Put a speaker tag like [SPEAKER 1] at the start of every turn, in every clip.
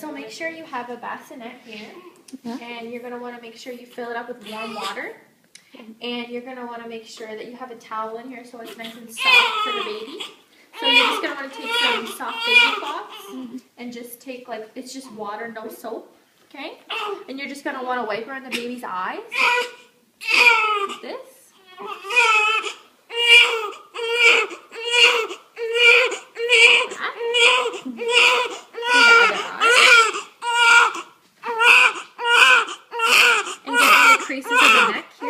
[SPEAKER 1] So make sure you have a bassinet here, and you're going to want to make sure you fill it up with warm water. And you're going to want to make sure that you have a towel in here so it's nice and soft for the baby. So you're just going to want to take some soft baby cloths and just take, like, it's just water, no soap, okay? And you're just going to want to wipe around the baby's eyes, like this. And get in the creases of the neck here.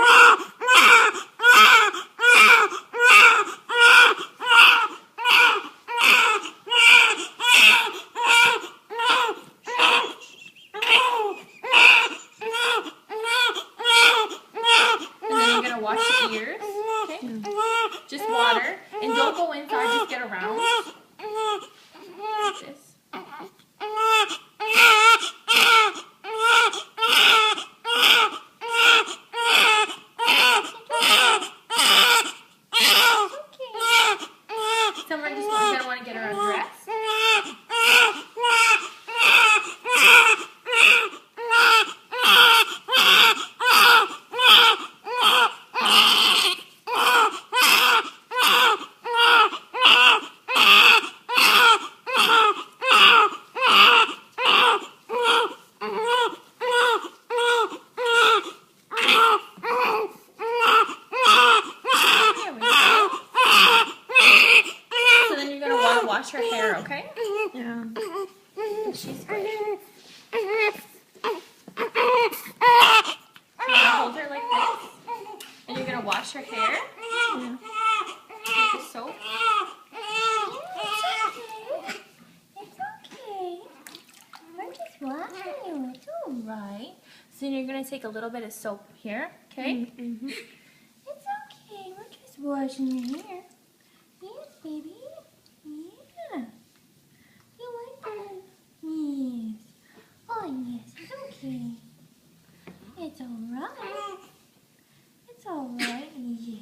[SPEAKER 1] Wash your ears, okay? Just water, and don't go inside, just get around. Like this. Someone just gonna want to get her undressed. Wash her hair, okay?
[SPEAKER 2] Yeah.
[SPEAKER 1] She's good. Hold her like this. And you're going to wash her hair.
[SPEAKER 2] Yeah.
[SPEAKER 1] With the soap.
[SPEAKER 3] It's okay. I'm just washing you. It's alright.
[SPEAKER 1] So you're going to take a little bit of soap here, okay?
[SPEAKER 2] Mm-hmm.
[SPEAKER 3] It's okay. We're just washing your hair. Yes, baby. Yeah. You like that? Yes. Oh, yes. It's okay. It's alright. It's alright. Yes.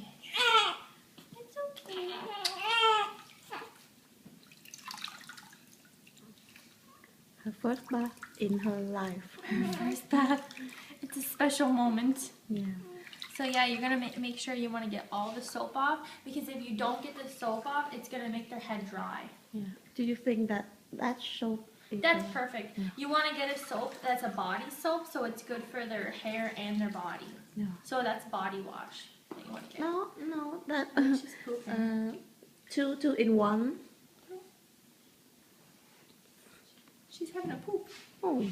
[SPEAKER 3] It's okay.
[SPEAKER 2] Her first bath in her life.
[SPEAKER 1] First bath. It's a special moment.
[SPEAKER 2] Yeah.
[SPEAKER 1] So yeah, you're going to make sure you want to get all the soap off, because if you don't get the soap off, it's going to make their head dry.
[SPEAKER 2] Yeah. Do you think that soap is...
[SPEAKER 1] That's perfect. You want to get a soap that's a body soap, so it's good for their hair and their body.
[SPEAKER 2] Yeah.
[SPEAKER 1] So that's body wash that you want to get.
[SPEAKER 2] No, that...
[SPEAKER 1] She's pooping.
[SPEAKER 2] two in one.
[SPEAKER 1] She's having a poop.
[SPEAKER 2] Oh.